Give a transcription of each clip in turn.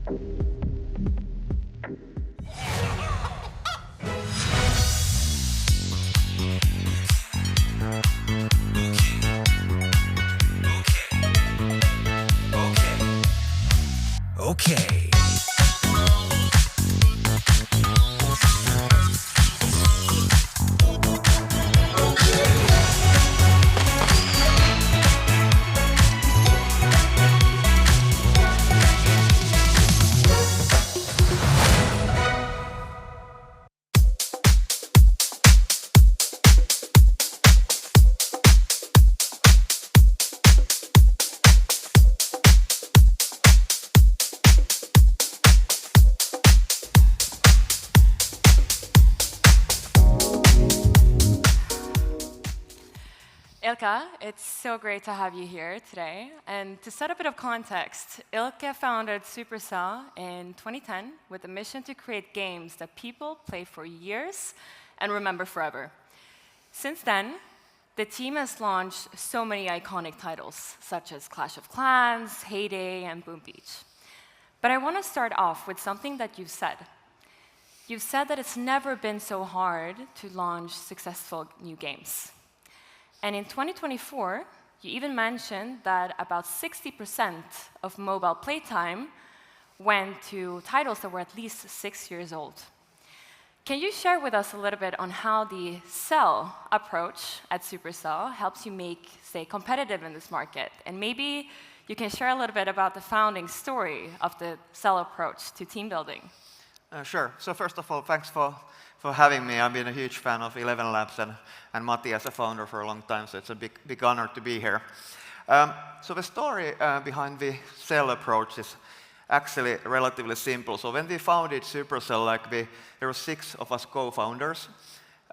Okay. Ilkka, it's so great to have you here today. And to set a bit of context, Ilkka founded Supercell in 2010 with a mission to create games that people play for years and remember forever. Since then, the team has launched so many iconic titles, such as Clash of Clans, Heyday, and Boom Beach. But I want to start off with something that you've said. You've said that it's never been so hard to launch successful new games. And in 2024, you even mentioned that about 60% of mobile playtime went to titles that were at least 6 years old. Can you share with us a little bit on how the Cell approach at Supercell helps you stay competitive in this market? And maybe you can share a little bit about the founding story of the Cell approach to team building. Sure. So first of all, thanks for having me. I've been a huge fan of ElevenLabs and Matti as a founder for a long time, so it's a big honor to be here. So the story behind the Cell approach is actually relatively simple. So when we founded Supercell, there were 6 of us co-founders,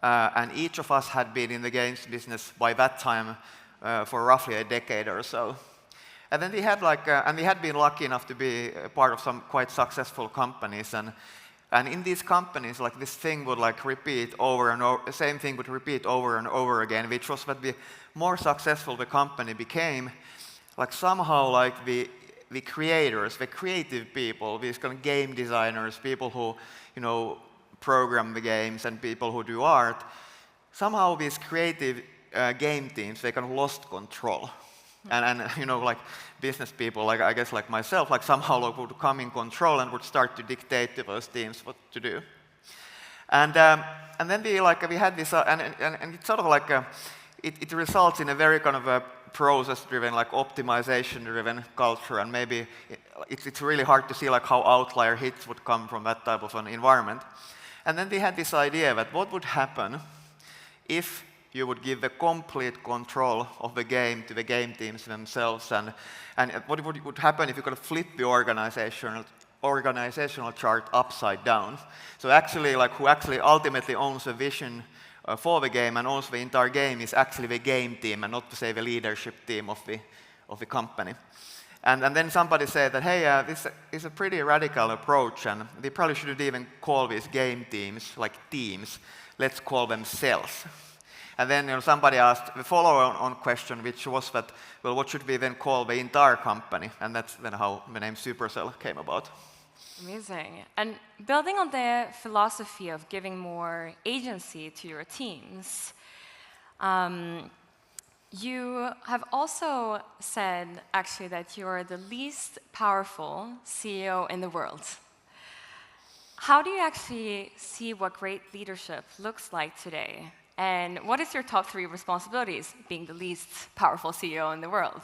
and each of us had been in the games business by that time for roughly a decade or so. And then we had been lucky enough to be a part of some quite successful companies, and in these companies, this thing would repeat over and over, the same thing would repeat over and over again, which was that the more successful the company became, somehow the creators, the creative people, these kind of game designers, people who program the games and people who do art, somehow these creative game teams, they kind of lost control. And business people, I guess like myself, somehow would come in control and would start to dictate to those teams what to do. And then we had this, and it's sort of it results in a very kind of a process-driven, optimization-driven culture, and maybe it's really hard to see how outlier hits would come from that type of an environment. And then we had this idea that what would happen if you would give the complete control of the game to the game teams themselves, and what would happen if you could flip the organizational chart upside down. So actually, who actually ultimately owns the vision for the game and owns the entire game is actually the game team, and not to say the leadership team of the company. And then somebody said that, hey, this is a pretty radical approach, and we probably shouldn't even call these game teams teams. Let's call them cells. And then somebody asked the follow-on question, which was that, well, what should we then call the entire company? And that's then how the name Supercell came about. Amazing. And building on the philosophy of giving more agency to your teams, you have also said, actually, that you're the least powerful CEO in the world. How do you actually see what great leadership looks like today? And what is your top 3 responsibilities, being the least powerful CEO in the world?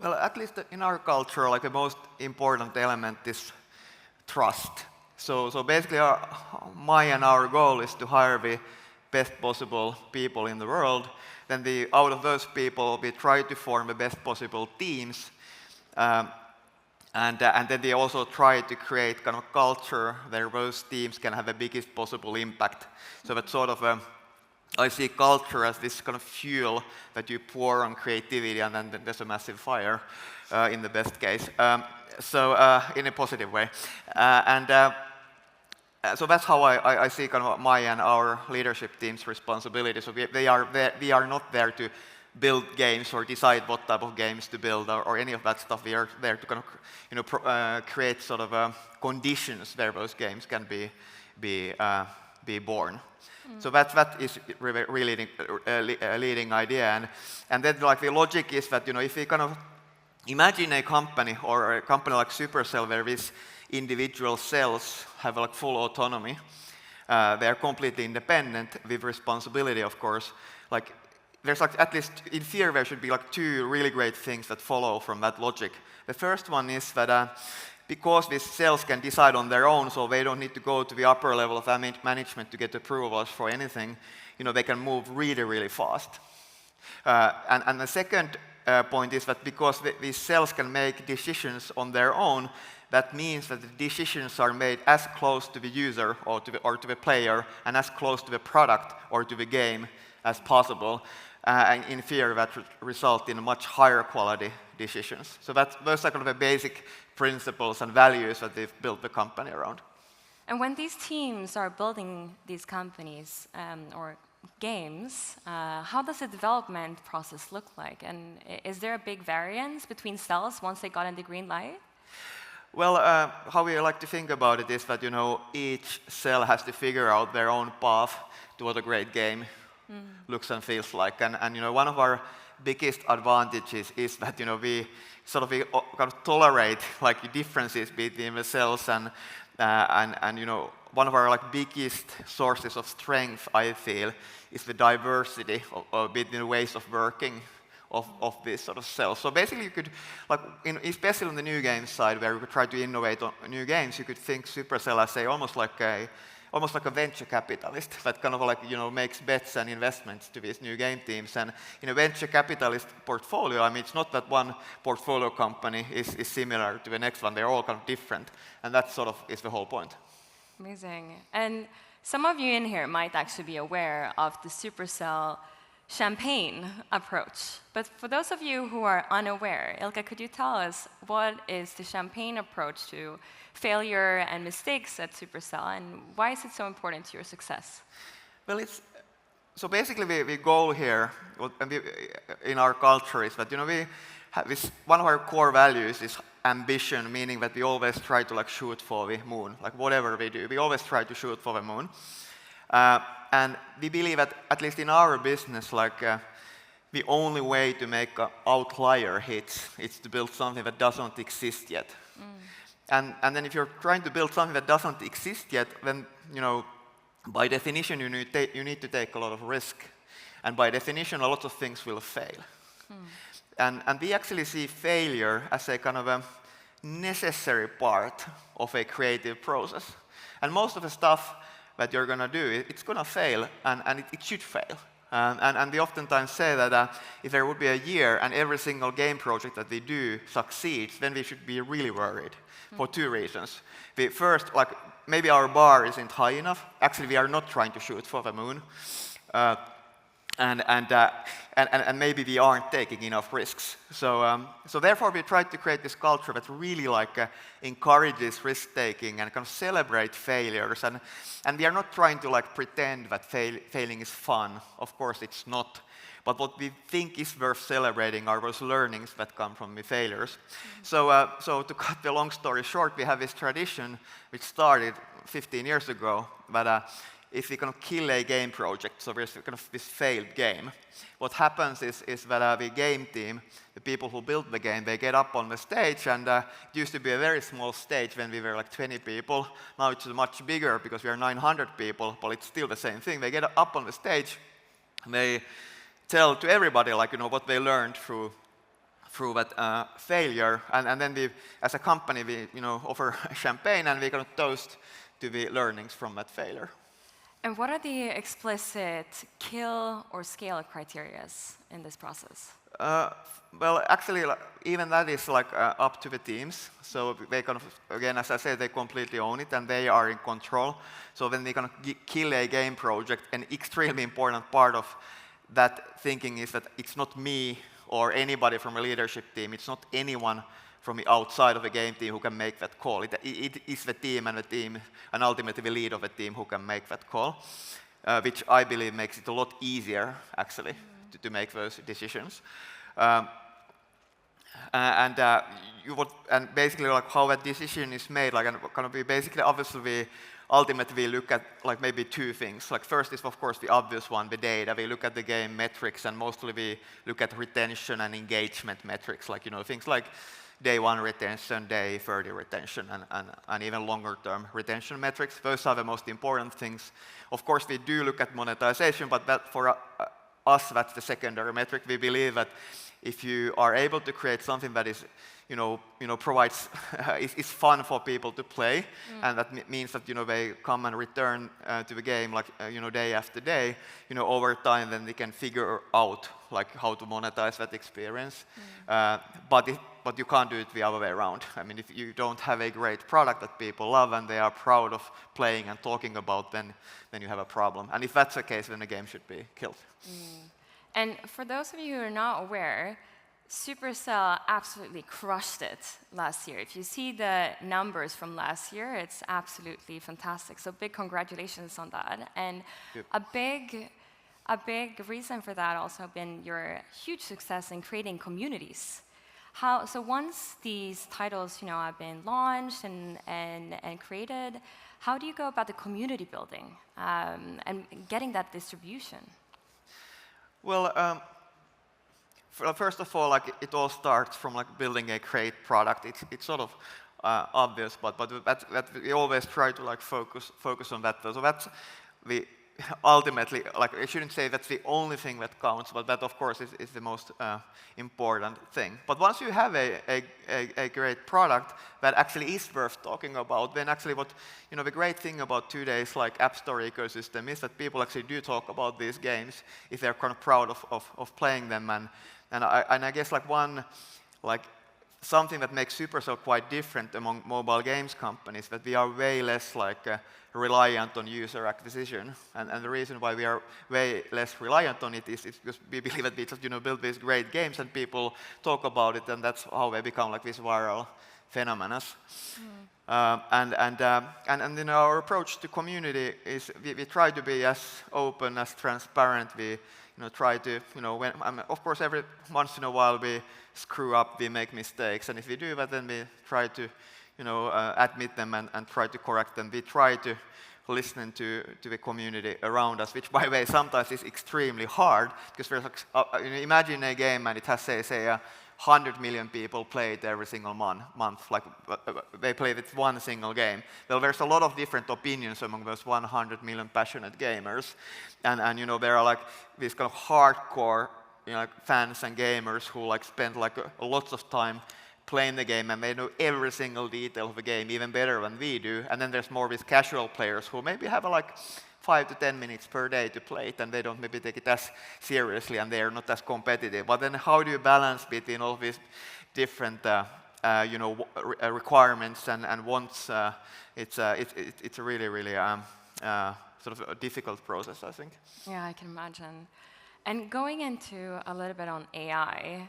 Well, at least in our culture, the most important element is trust. So basically, our goal is to hire the best possible people in the world. Then out of those people, we try to form the best possible teams. And then they also try to create kind of a culture where those teams can have the biggest possible impact. So that's sort of I see culture as this kind of fuel that you pour on creativity, and then there's a massive fire in the best case. So in a positive way. So that's how I see kind of my and our leadership team's responsibility. So we are not there to build games or decide what type of games to build or any of that stuff. We are there to kind of create sort of conditions where those games can be born. So that is really a leading idea, and then like the logic is that if we kind of imagine a company or a company like Supercell where these individual cells have like full autonomy, they are completely independent with responsibility, of course. Like there's like at least in theory there should be like two really great things that follow from that logic. The first one is that because these cells can decide on their own, so they don't need to go to the upper level of management to get approvals for anything, they can move really, really fast. And the second point is that because these cells can make decisions on their own, that means that the decisions are made as close to the user or to the player and as close to the product or to the game as possible. And in theory, that would result in much higher quality decisions. So those are kind of the basic principles and values that they've built the company around. And when these teams are building these companies or games, how does the development process look like? And is there a big variance between cells once they got in the green light? Well, how we like to think about it is that each cell has to figure out their own path to what a great game looks and feels like. And one of our biggest advantages is that we kind of tolerate like differences between the cells, and one of our like biggest sources of strength, I feel, is the diversity between the ways of working of these sort of cells. So basically you could, like, especially on the new games side, where we could try to innovate on new games, you could think Supercell as almost like a venture capitalist that kind of like makes bets and investments to these new game teams. And in a venture capitalist portfolio, I mean, it's not that one portfolio company is similar to the next one. They're all kind of different, and that sort of is the whole point. Amazing. And some of you in here might actually be aware of the Supercell champagne approach. But for those of you who are unaware, Ilkka, could you tell us what is the champagne approach to failure and mistakes at Supercell, and why is it so important to your success? Well, so basically the goal here in our culture is that we have one of our core values is ambition, meaning that we always try to like shoot for the moon. Like whatever we do, we always try to shoot for the moon. And we believe that, at least in our business, like the only way to make outlier hits is to build something that doesn't exist yet. And then if you're trying to build something that doesn't exist yet, then by definition you need to take a lot of risk, and by definition a lot of things will fail. And we actually see failure as a kind of a necessary part of a creative process. And most of the stuff that you're going to do, it's going to fail, and it should fail. And we oftentimes say that if there would be a year and every single game project that we do succeeds, then we should be really worried for two reasons. First, like maybe our bar isn't high enough. Actually, we are not trying to shoot for the moon. And maybe we aren't taking enough risks. So therefore we try to create this culture that really like encourages risk-taking and kind of celebrate failures. And we are not trying to like pretend that failing is fun. Of course it's not. But what we think is worth celebrating are those learnings that come from the failures. So to cut the long story short, we have this tradition which started 15 years ago, but if we kind of kill a game project, so there's kind of this failed game, what happens is that the game team, the people who built the game, they get up on the stage, and it used to be a very small stage when we were like 20 people. Now it's much bigger because we are 900 people, but it's still the same thing. They get up on the stage, and they tell to everybody like what they learned through that failure, and then we, as a company, we offer champagne and we kind of toast to the learnings from that failure. And what are the explicit kill or scale criteria in this process? Well, actually, even that is like up to the teams. So they kind of, again, as I said, they completely own it and they are in control. So when they kind of kill a game project, an extremely important part of that thinking is that it's not me or anybody from a leadership team. It's not anyone from the outside of the game team who can make that call. It is the team, and ultimately the lead of the team who can make that call, which I believe makes it a lot easier, actually, to make those decisions. And basically like how that decision is made, like, and kind of we basically obviously we ultimately look at like maybe two things. Like first is of course the obvious one, the data. We look at the game metrics, and mostly we look at retention and engagement metrics, like things like day 1 retention, day 30 retention, and even longer term retention metrics. Those are the most important things. Of course we do look at monetization, but that for us that's the secondary metric. We believe that if you are able to create something that is provides is fun for people to play, and that means that they come and return to the game like day after day, over time, then they can figure out like how to monetize that experience. But you can't do it the other way around. I mean, if you don't have a great product that people love and they are proud of playing and talking about, then you have a problem. And if that's the case, then the game should be killed. And for those of you who are not aware, Supercell absolutely crushed it last year. If you see the numbers from last year, it's absolutely fantastic. So big congratulations on that. And a big reason for that also been your huge success in creating communities. So once these titles have been launched and created, how do you go about the community building and getting that distribution? Well, first of all, like it all starts from like building a great product. It's sort of obvious, but that we always try to like focus on that. So that's the ultimately, like I shouldn't say that's the only thing that counts, but that of course is the most important thing. But once you have a great product that actually is worth talking about, then actually what the great thing about today's like App Store ecosystem is that people actually do talk about these games if they're kind of proud of playing them, and I guess like something that makes Supercell quite different among mobile games companies, that we are way less like reliant on user acquisition. And the reason why we are way less reliant on it is because we believe that we just build these great games and people talk about it, and that's how they become like this viral phenomena. And our approach to community is we try to be as open, as transparent. We try to, of course, every once in a while we screw up, we make mistakes, and if we do that, then we try to, admit them and try to correct them. We try to listen to the community around us, which, by the way, sometimes is extremely hard, because there's imagine a game and it has, say 100 million people play it every single month, like they play with one single game. Well, there's a lot of different opinions among those 100 million passionate gamers, and there are like these kind of hardcore fans and gamers who like spend like lots of time playing the game, and they know every single detail of the game even better than we do. And then there's more these casual players who maybe have like 5 to 10 minutes per day to play it, and they don't maybe take it as seriously, and they are not as competitive. But then how do you balance between all these different requirements and wants? It's a really sort of a difficult process, I think. Yeah, I can imagine. And going into a little bit on AI,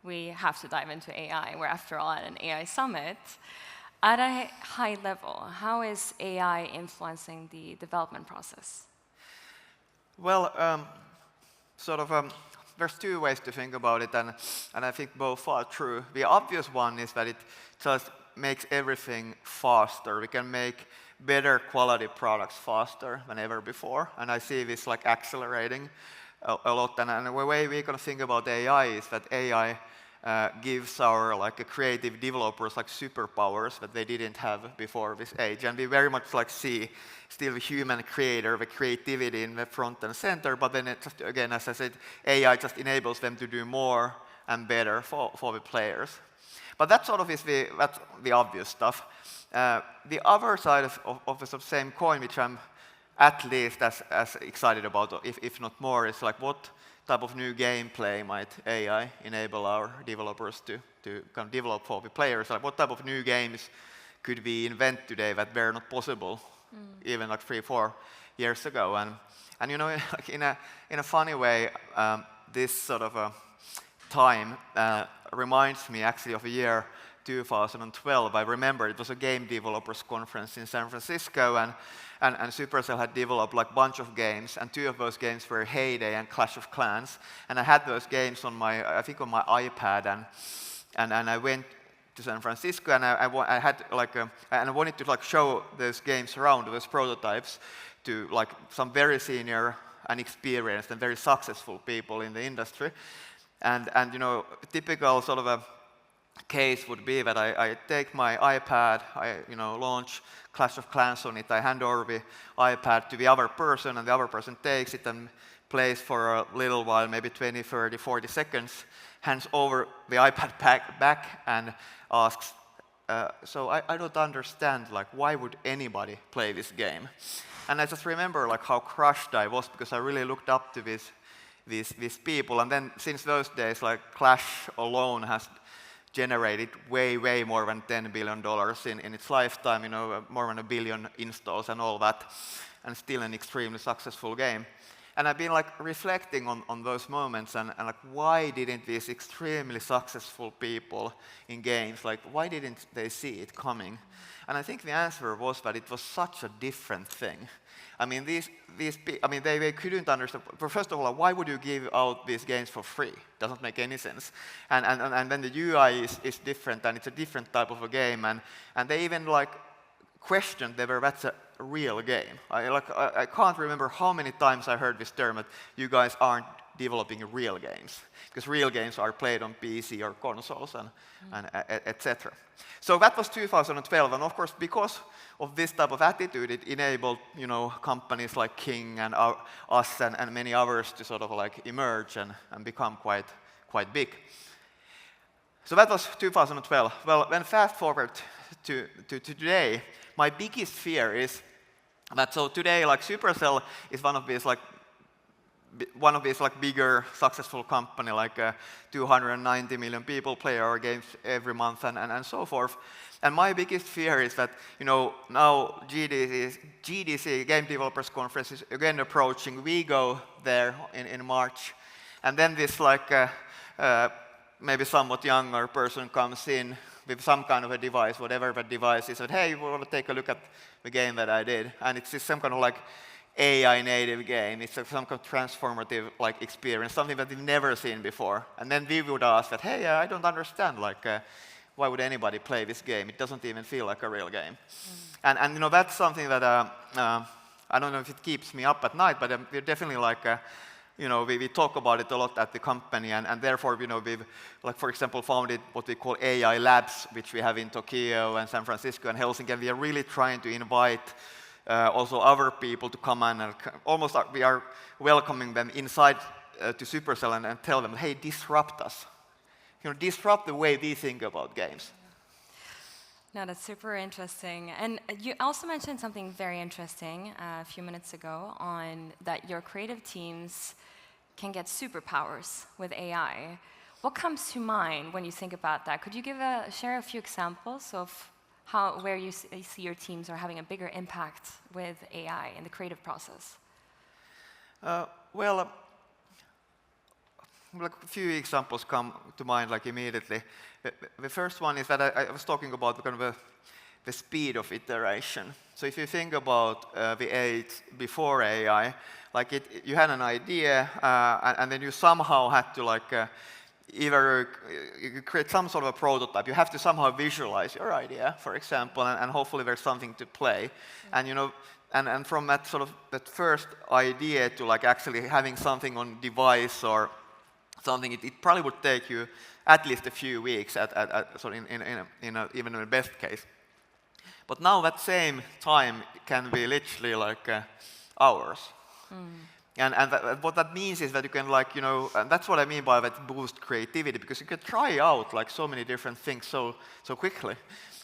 we have to dive into AI. We're, after all, at an AI summit. At a high level, how is AI influencing the development process? Well, there's two ways to think about it, and I think both are true. The obvious one is that it just makes everything faster. We can make better quality products faster than ever before, and I see this like accelerating a lot. And the way we can think about AI is that AI gives our like creative developers like superpowers that they didn't have before this age, and we very much like see still the human creator, the creativity in the front and center. But then it just, again, as I said, AI just enables them to do more and better for the players. But that sort of is that's the obvious stuff. The other side of the same coin, which I'm at least as excited about, if not more, is like what type of new gameplay might AI enable our developers to kind of develop for the players? Like what type of new games could we invent today that were not possible even like 3-4 years ago? And like in a funny way, this sort of a time reminds me actually of a year 2012. I remember it was a game developers conference in San Francisco, and Supercell had developed like a bunch of games, and 2 of those games were Heyday and Clash of Clans. And I had those games on I think on my iPad, and I went to San Francisco, and I had like and I wanted to like show those games around, those prototypes, to like some very senior and experienced and very successful people in the industry. And you know, typical sort of a case would be that I take my iPad, I launch Clash of Clans on it, I hand over the iPad to the other person, and the other person takes it and plays for a little while, maybe 20, 30, 40 seconds, hands over the iPad back and asks, so I don't understand, like, why would anybody play this game? And I just remember like how crushed I was, because I really looked up to these people. And then since those days, like Clash alone has generated way more than $10 billion in its lifetime, you know, more than 1 billion installs and all that, and still an extremely successful game. And I've been like reflecting on those moments and like, why didn't these extremely successful people in games, like why didn't they see it coming? And I think the answer was that it was such a different thing. I mean, they couldn't understand. First of all, why would you give out these games for free? Doesn't make any sense. And then the UI is different, and it's a different type of a game. And they even like questioned whether that's a real game. I can't remember how many times I heard this term that you guys aren't developing real games, because real games are played on PC or consoles and etc. So that was 2012, and of course, because of this type of attitude, it enabled companies like King and us and many others to sort of like emerge and become quite big. So that was 2012. Well, then fast forward to today, my biggest fear is that today, like Supercell is one of these like bigger successful company, like 290 million people play our games every month and so forth. And my biggest fear is that now GDC Game Developers Conference is again approaching. We go there in March, and then this like maybe somewhat younger person comes in with some kind of a device, whatever that device is, and hey, we want to take a look at the game that I did, and it's just some kind of like AI native game. It's some kind of transformative like experience, something that we've never seen before. And then we would ask that, hey, I don't understand, like, why would anybody play this game? It doesn't even feel like a real game. And that's something that I don't know if it keeps me up at night, but we're definitely like, we talk about it a lot at the company, and therefore, we've, like, for example, founded what we call AI Labs, which we have in Tokyo and San Francisco and Helsinki, and we are really trying to invite also other people to come in, and almost we are welcoming them inside to Supercell and tell them, hey, disrupt us. Disrupt the way we think about games. No, that's super interesting. And you also mentioned something very interesting a few minutes ago on that your creative teams can get superpowers with AI. What comes to mind when you think about that? Could you share a few examples of where you see your teams are having a bigger impact with AI in the creative process? Like a few examples come to mind like immediately. The first one is that I was talking about kind of the speed of iteration. So if you think about the age before AI, like you had an idea and then you somehow had to like either you create some sort of a prototype. You have to somehow visualize your idea, for example, and hopefully there's something to play. And and from that sort of that first idea to like actually having something on device or something, it probably would take you at least a few weeks, even in the best case. But now that same time can be literally like hours. And what that means is that you can like, and that's what I mean by that boost creativity, because you can try out like so many different things so quickly.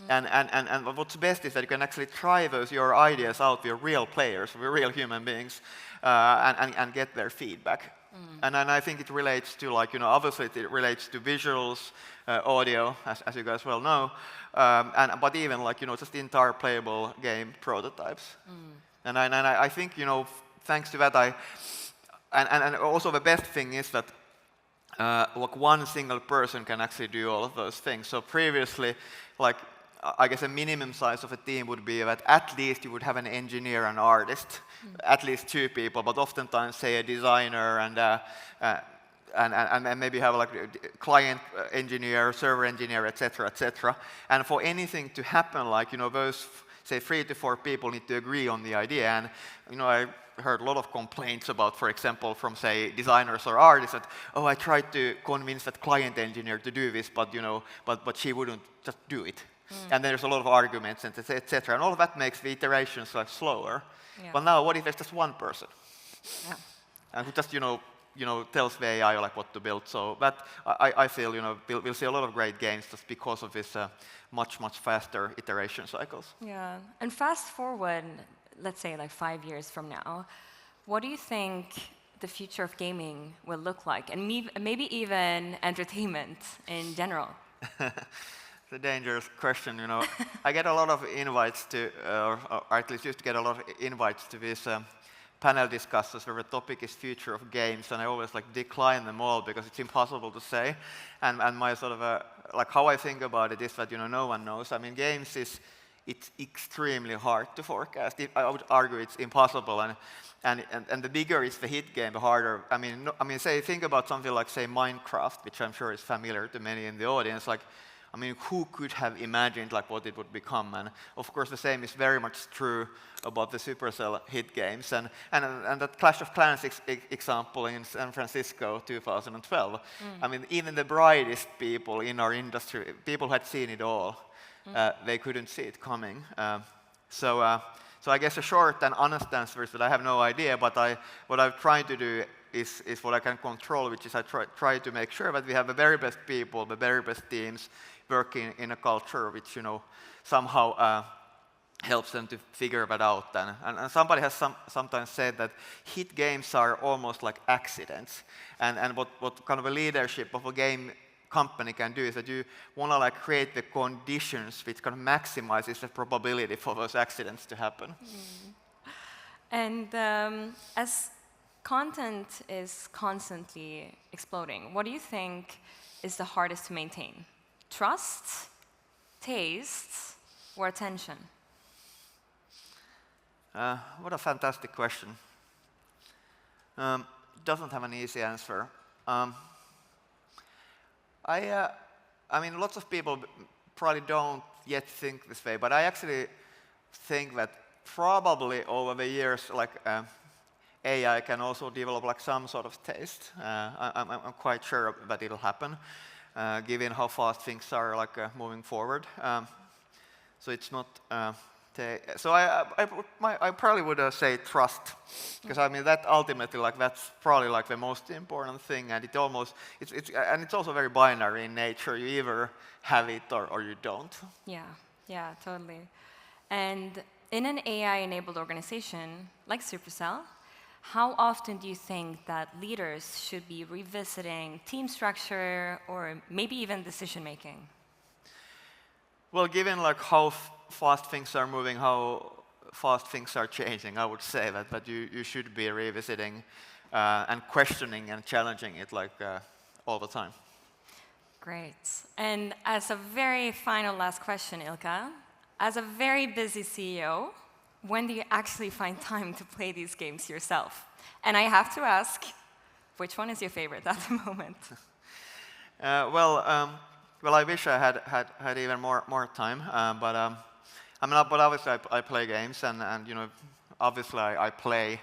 And what's best is that you can actually try your ideas out with real players, with real human beings, and get their feedback. And I think it relates to like, obviously it relates to visuals, audio, as you guys well know, but even like, just the entire playable game prototypes. And I think, thanks to that, and also the best thing is that like one single person can actually do all of those things. So previously, like I guess a minimum size of a team would be that at least you would have an engineer and artist, at least 2 people, but oftentimes say a designer and maybe have like a client engineer, server engineer, etc., etc. And for anything to happen, like those say 3 to 4 people need to agree on the idea. And I heard a lot of complaints about, for example, from say designers or artists that, oh, I tried to convince that client engineer to do this, but but she wouldn't just do it. And there's a lot of arguments and etc. And all of that makes the iterations like slower. Yeah. But now, what if there's just one person, Yeah. and who just tells the AI like what to build? So that I feel we'll see a lot of great games just because of this much faster iteration cycles. Yeah. And fast forward, let's say like 5 years from now, what do you think the future of gaming will look like, and maybe even entertainment in general? It's a dangerous question, I get a lot of invites to, or at least used to get a lot of invites to these panel discussions where the topic is future of games, and I always like decline them all because it's impossible to say. And my sort of like how I think about it is that no one knows. I mean, games it's extremely hard to forecast. I would argue it's impossible, and the bigger is the hit game, the harder. I mean, say think about something like say Minecraft, which I'm sure is familiar to many in the audience. Like, I mean, who could have imagined like what it would become? And of course, the same is very much true about the Supercell hit games. And that Clash of Clans example in San Francisco 2012. I mean, even the brightest people in our industry, people who had seen it all, they couldn't see it coming. So I guess a short and honest answer is that I have no idea. But what I've tried to do is what I can control, which is I try to make sure that we have the very best people, the very best teams, working in a culture which somehow helps them to figure that out. And somebody has sometimes said that hit games are almost like accidents. And what kind of a leadership of a game company can do is that you want to like create the conditions which kind of maximizes the probability for those accidents to happen. And as content is constantly exploding, what do you think is the hardest to maintain? Trust, taste, or attention? What a fantastic question. Doesn't have an easy answer. I mean, lots of people probably don't yet think this way, but I actually think that probably over the years, like AI can also develop like some sort of taste. I'm quite sure that it'll happen, given how fast things are like moving forward. So it's not. So I probably would say trust, because I mean that ultimately that's probably like the most important thing, and it's also very binary in nature. You either have it or you don't. Yeah, totally. And in an AI-enabled organization like Supercell, how often do you think that leaders should be revisiting team structure or maybe even decision making? Well, given like how fast things are moving, how fast things are changing, I would say that you should be revisiting and questioning and challenging it like all the time. Great. And as a very final last question, Ilkka, as a very busy CEO, when do you actually find time to play these games yourself? And I have to ask, which one is your favorite at the moment? Well, I wish I had even more time, but I mean, but obviously I play games, and obviously I play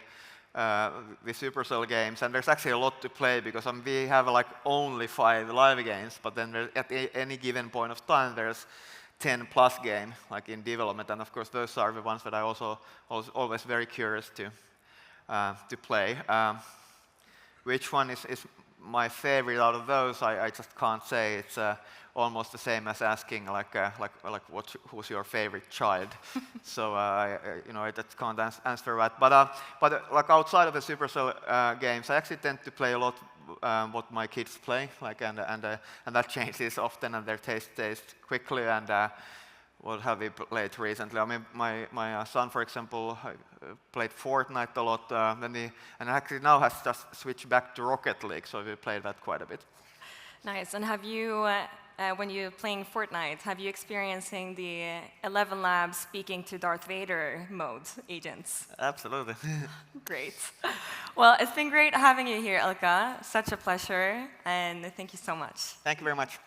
the Supercell games, and there's actually a lot to play because we have like only 5 live games, but then at any given point of time there's 10 plus games like in development, and of course those are the ones that I also always very curious to play. Which one is my favorite out of those? I just can't say. It's almost the same as asking who's your favorite child. So I just can't answer that. But like outside of the Supercell games, I actually tend to play a lot what my kids play, and that changes often, and their taste quickly. And what have we played recently? I mean, my son, for example, played Fortnite a lot, and actually now has just switched back to Rocket League, so we played that quite a bit. Nice. And have you, when you're playing Fortnite, have you experiencing the ElevenLabs speaking to Darth Vader mode agents? Absolutely. Great. Well, it's been great having you here, Ilkka. Such a pleasure, and thank you so much. Thank you very much.